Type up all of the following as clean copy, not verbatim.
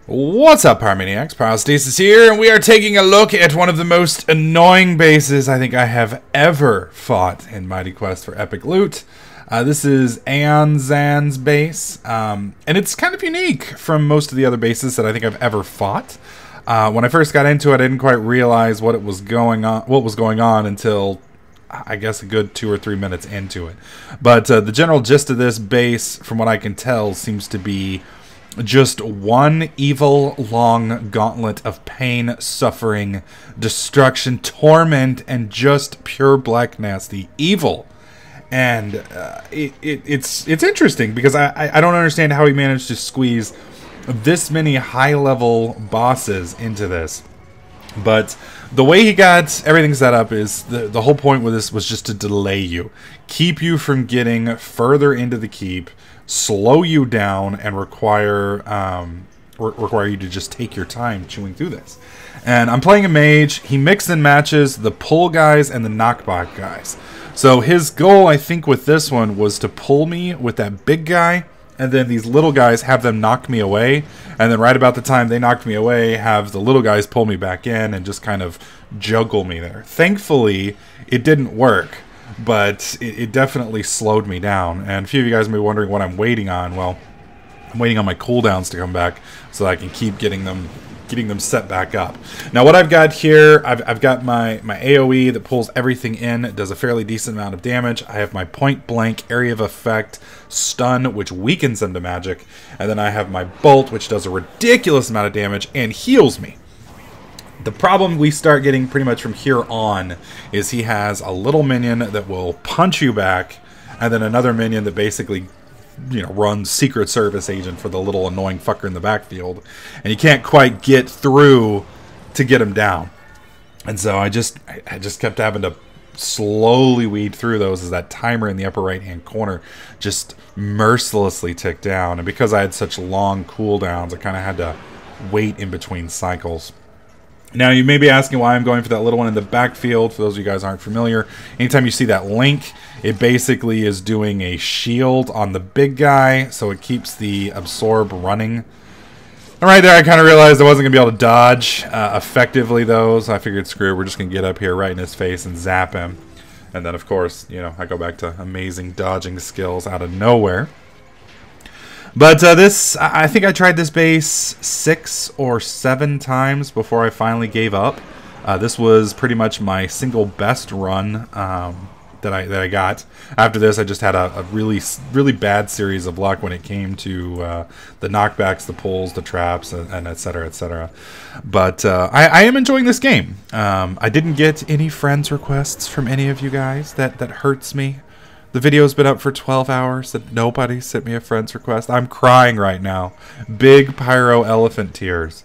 What's up, Pyromaniacs? Pyrostasis here, and we are taking a look at one of the most annoying bases I think I have ever fought in Mighty Quest for Epic Loot. This is Aeon Zan's base, and it's kind of unique from most of the other bases that I think I've ever fought. When I first got into it, I didn't quite realize what was going on until I guess a good 2 or 3 minutes into it. But the general gist of this base, from what I can tell, seems to be just one evil long gauntlet of pain, suffering, destruction, torment, and just pure black nasty evil. And it's interesting because I don't understand how he managed to squeeze this many high-level bosses into this. But the way he got everything set up is the whole point with this was just to delay you, keep you from getting further into the keep, slow you down, and require you to just take your time chewing through this. And I'm playing a mage. He mixes and matches the pull guys and the knockback guys. So his goal, I think, with this one was to pull me with that big guy, and then these little guys have them knock me away, and then right about the time they knocked me away, have the little guys pull me back in and just kind of juggle me there. Thankfully, it didn't work, but it definitely slowed me down. And a few of you guys may be wondering what I'm waiting on. Well, I'm waiting on my cooldowns to come back so that I can keep getting them set back up. Now what I've got here, I've got my AoE that pulls everything in. It does a fairly decent amount of damage. I have my point blank area of effect stun, which weakens them to magic, and then I have my bolt, which does a ridiculous amount of damage and heals me. The problem we start getting pretty much from here on is he has a little minion that will punch you back, and then another minion that basically, you know, runs Secret Service agent for the little annoying fucker in the backfield, and you can't quite get through to get him down. And so I just kept having to slowly weed through those as that timer in the upper right hand corner just mercilessly ticked down. And because I had such long cooldowns, I kind of had to wait in between cycles. Now, you may be asking why I'm going for that little one in the backfield. For those of you guys who aren't familiar, anytime you see that link, it basically is doing a shield on the big guy, so it keeps the absorb running. And right there, I kind of realized I wasn't going to be able to dodge effectively, though, so I figured, screw it, we're just going to get up here right in his face and zap him. And then, of course, you know, I go back to amazing dodging skills out of nowhere. But I think I tried this base 6 or 7 times before I finally gave up. This was pretty much my single best run that I got. After this, I just had a really bad series of luck when it came to the knockbacks, the pulls, the traps, and etc. etc. But I am enjoying this game. I didn't get any friends requests from any of you guys. That hurts me. The video's been up for 12 hours and nobody sent me a friend's request. I'm crying right now. Big pyro elephant tears.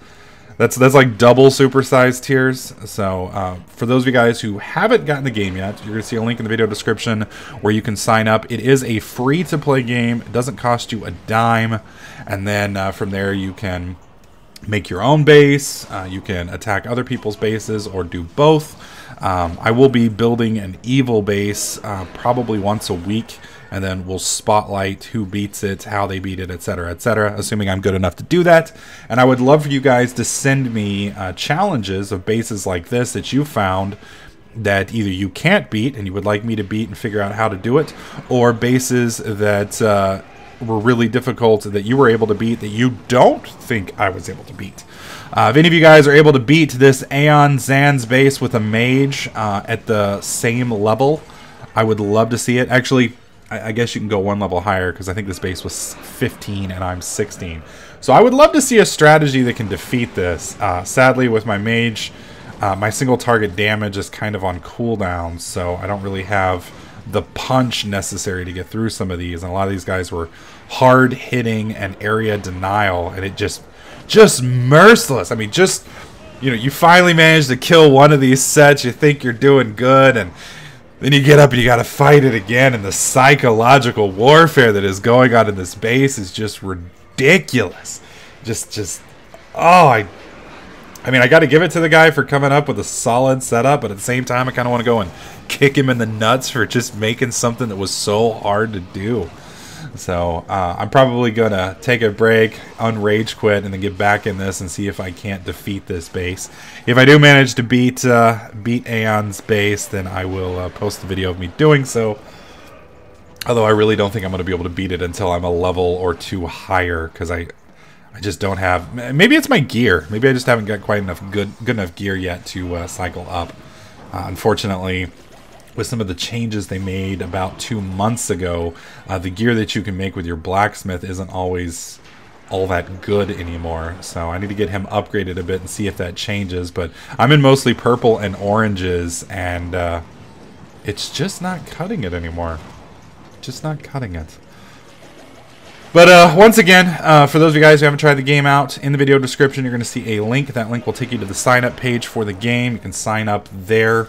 That's like double supersized tears. So for those of you guys who haven't gotten the game yet, you're going to see a link in the video description where you can sign up. It is a free-to-play game. It doesn't cost you a dime. And then from there you can make your own base. You can attack other people's bases or do both. I will be building an evil base probably once a week, and then we'll spotlight who beats it, how they beat it, etc., etc., assuming I'm good enough to do that. And I would love for you guys to send me challenges of bases like this that you found that either you can't beat and you would like me to beat and figure out how to do it, or bases that were really difficult that you were able to beat that you don't think I was able to beat. If any of you guys are able to beat this Aeon Zan's base with a mage at the same level, I would love to see it. Actually, I guess you can go one level higher because I think this base was 15 and I'm 16. So I would love to see a strategy that can defeat this. Sadly, with my mage, my single target damage is kind of on cooldown, so I don't really have the punch necessary to get through some of these. And a lot of these guys were hard hitting and area denial, and it just merciless. I mean, just, you know, you finally manage to kill one of these sets, you think you're doing good, and then you get up and you got to fight it again, and the psychological warfare that is going on in this base is just ridiculous. Oh, I mean, I got to give it to the guy for coming up with a solid setup, but at the same time, I kind of want to go and kick him in the nuts for just making something that was so hard to do. So I'm probably gonna take a break, unrage quit, and then get back in this and see if I can't defeat this base. If I do manage to beat Aeon's base, then I will post a video of me doing so. Although I really don't think I'm gonna be able to beat it until I'm a level or two higher, because I just don't have. Maybe it's my gear. Maybe I just haven't got quite enough good enough gear yet to cycle up. Unfortunately, with some of the changes they made about 2 months ago, the gear that you can make with your blacksmith isn't always all that good anymore. So I need to get him upgraded a bit and see if that changes. But I'm in mostly purple and oranges, and it's just not cutting it anymore. Just not cutting it. But once again, for those of you guys who haven't tried the game out, in the video description you're going to see a link. That link will take you to the sign-up page for the game. You can sign up there.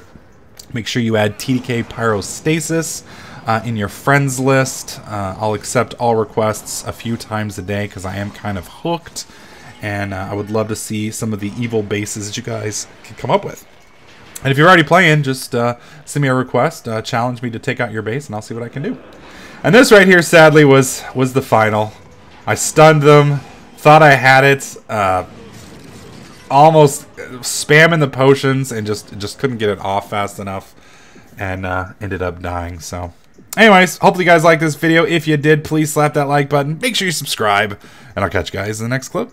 Make sure you add TDK Pyrostasis in your friends list. I'll accept all requests a few times a day because I am kind of hooked. And I would love to see some of the evil bases that you guys can come up with. And if you're already playing, just send me a request. Challenge me to take out your base, and I'll see what I can do. And this right here, sadly, was the final. I stunned them, thought I had it, almost spamming the potions, and just couldn't get it off fast enough, and ended up dying. So, anyways, hopefully you guys liked this video. If you did, please slap that like button. Make sure you subscribe, and I'll catch you guys in the next clip.